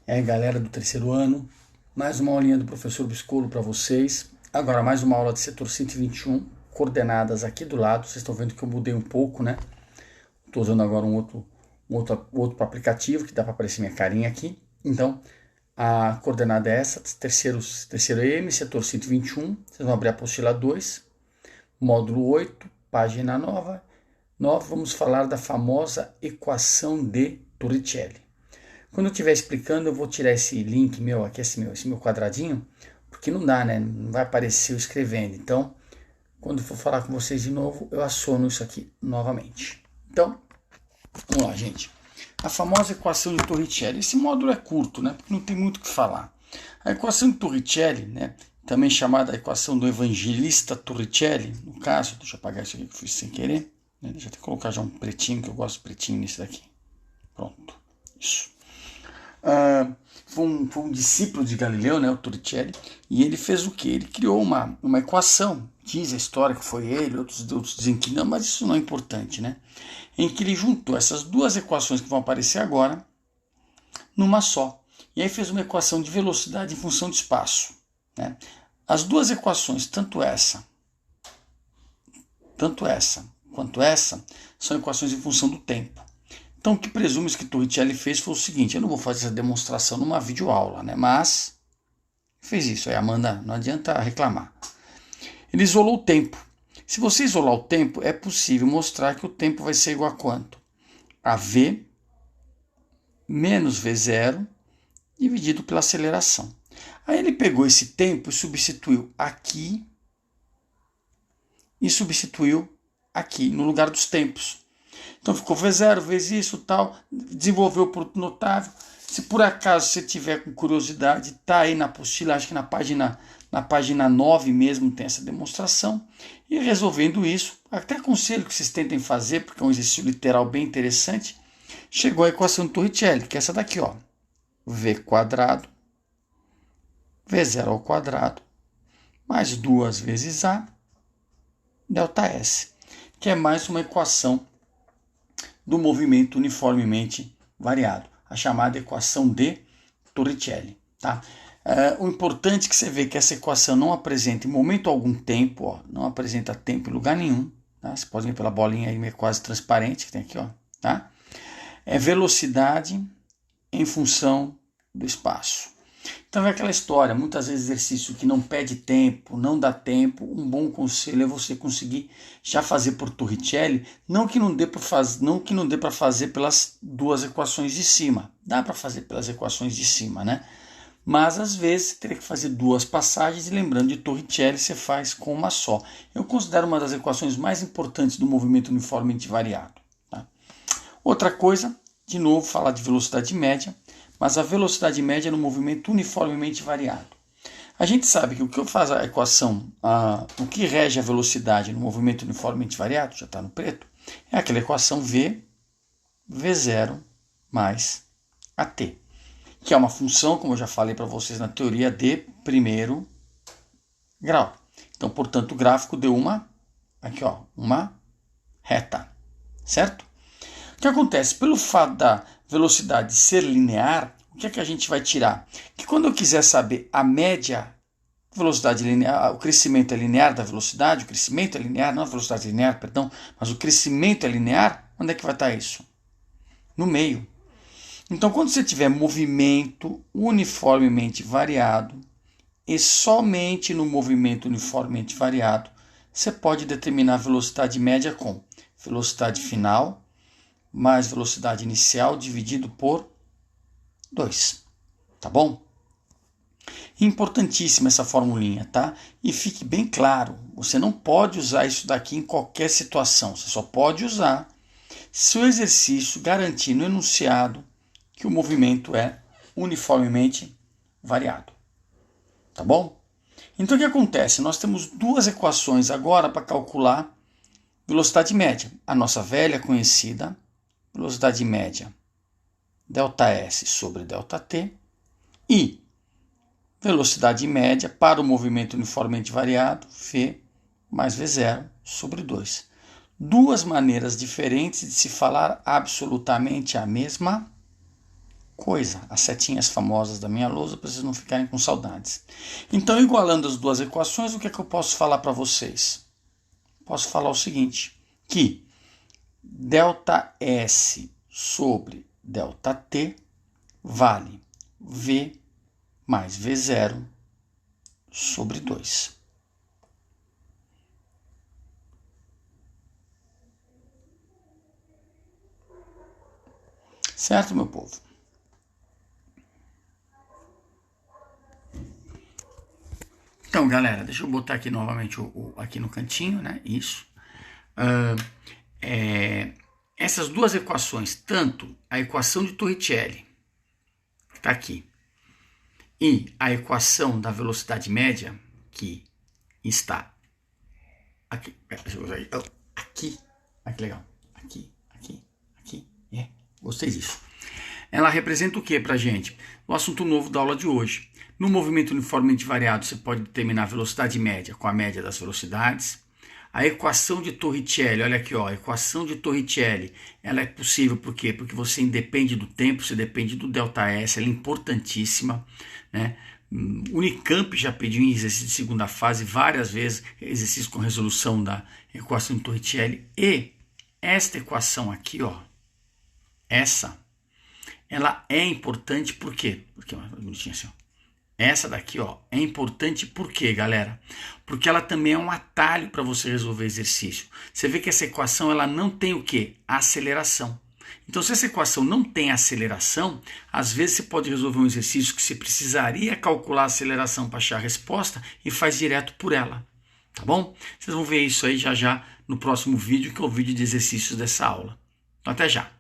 E aí, galera do terceiro ano, mais uma aulinha do professor Biscolo para vocês. Agora, mais uma aula de setor 121, coordenadas aqui do lado. Vocês estão vendo que eu mudei um pouco, né? Estou usando agora um outro aplicativo que dá para aparecer minha carinha aqui. Então, a coordenada é essa, terceiro M, setor 121. Vocês vão abrir a apostila 2, módulo 8, página nova. Vamos falar da famosa equação de Torricelli. Quando eu estiver explicando, eu vou tirar esse link meu aqui, esse meu quadradinho, porque não dá, né? Não vai aparecer eu escrevendo. Então, quando for falar com vocês de novo, eu aciono isso aqui novamente. Então, vamos lá, gente. A famosa equação de Torricelli. Esse módulo é curto, né? Porque não tem muito o que falar. A equação de Torricelli, né? Também chamada equação do evangelista Torricelli, no caso, deixa eu apagar isso aqui que eu fiz sem querer. Né? Deixa eu colocar já um pretinho, que eu gosto de pretinho nesse daqui. Pronto, isso. Foi um discípulo de Galileu, né, o Torricelli, e ele fez o quê? Ele criou uma equação, diz a história que foi ele, outros dizem que não, mas isso não é importante, né? Em que ele juntou essas duas equações que vão aparecer agora numa só. E aí fez uma equação de velocidade em função de espaço, né? As duas equações, tanto essa quanto essa, são equações em função do tempo. Então, o que presume que Torricelli fez foi o seguinte: eu não vou fazer essa demonstração numa videoaula, né? Mas fez isso. Aí, Amanda, não adianta reclamar. Ele isolou o tempo. Se você isolar o tempo, é possível mostrar que o tempo vai ser igual a quanto? A v menos v0 dividido pela aceleração. Aí ele pegou esse tempo e substituiu aqui e substituiu aqui no lugar dos tempos. Então ficou V0 vezes isso, tal, desenvolveu por notável. Se por acaso você tiver com curiosidade, tá aí na apostila, acho que na página 9 mesmo tem essa demonstração. E resolvendo isso, até aconselho que vocês tentem fazer, porque é um exercício literal bem interessante, chegou a equação de Torricelli, que é essa daqui, ó. V quadrado, V0 ao quadrado, mais 2 vezes A, ΔS, que é mais uma equação do movimento uniformemente variado, a chamada equação de Torricelli. Tá? O importante é que você vê que essa equação não apresenta em momento algum tempo, ó, não apresenta tempo em lugar nenhum. Tá? Você pode ver pela bolinha aí quase transparente que tem aqui. Ó, tá? É velocidade em função do espaço. Então é aquela história, muitas vezes exercício que não pede tempo, não dá tempo, um bom conselho é você conseguir já fazer por Torricelli, não que não dê para fazer pelas duas equações de cima, dá para fazer pelas equações de cima, né? Mas às vezes você teria que fazer duas passagens e lembrando de Torricelli você faz com uma só. Eu considero uma das equações mais importantes do movimento uniformemente variado. Tá? Outra coisa, de novo, falar de velocidade média, mas a velocidade média no movimento uniformemente variado. A gente sabe que o que faz a equação, o que rege a velocidade no movimento uniformemente variado, já está no preto, é aquela equação v0 mais at, que é uma função, como eu já falei para vocês na teoria, de primeiro grau. Então, portanto, o gráfico deu uma reta, certo? O que acontece? Pelo fato da velocidade ser linear, o que é que a gente vai tirar? Que quando eu quiser saber a média, velocidade linear, o crescimento é linear da velocidade, o crescimento é linear, não a velocidade linear, perdão, mas o crescimento é linear, onde é que vai estar isso? No meio. Então, quando você tiver movimento uniformemente variado, e somente no movimento uniformemente variado, você pode determinar a velocidade média com velocidade final mais velocidade inicial dividido por 2. Tá bom? Importantíssima essa formulinha, tá? E fique bem claro, você não pode usar isso daqui em qualquer situação. Você só pode usar se o exercício garantir no enunciado que o movimento é uniformemente variado. Tá bom? Então o que acontece? Nós temos duas equações agora para calcular velocidade média. A nossa velha conhecida velocidade média ΔS sobre ΔT e velocidade média para o movimento uniformemente variado, V mais V0 sobre 2. Duas maneiras diferentes de se falar absolutamente a mesma coisa, as setinhas famosas da minha lousa, para vocês não ficarem com saudades. Então, igualando as duas equações, o que é que eu posso falar para vocês? Posso falar o seguinte, que ΔS sobre ΔT vale V mais V0 sobre 2. Certo, meu povo? Então, galera, deixa eu botar aqui novamente aqui no cantinho, né? Isso. Essas duas equações, tanto a equação de Torricelli, que está aqui, e a equação da velocidade média, que está aqui. Aqui. Ah, que legal. Aqui. Gostei disso. Ela representa o que para a gente? O assunto novo da aula de hoje. No movimento uniformemente variado, você pode determinar a velocidade média com a média das velocidades. A equação de Torricelli, olha aqui, ó, a equação de Torricelli, ela é possível por quê? Porque você independe do tempo, você depende do ΔS, ela é importantíssima, né? Unicamp já pediu em exercício de segunda fase várias vezes exercício com resolução da equação de Torricelli, e esta equação aqui, ó, ela é importante por quê? Porque é mais bonitinha assim, ó. Essa daqui, ó, é importante por quê, galera? Porque ela também é um atalho para você resolver exercício. Você vê que essa equação ela não tem o quê? Aceleração. Então, se essa equação não tem aceleração, às vezes você pode resolver um exercício que você precisaria calcular a aceleração para achar a resposta e faz direto por ela. Tá bom? Vocês vão ver isso aí já no próximo vídeo, que é o vídeo de exercícios dessa aula. Então, até já!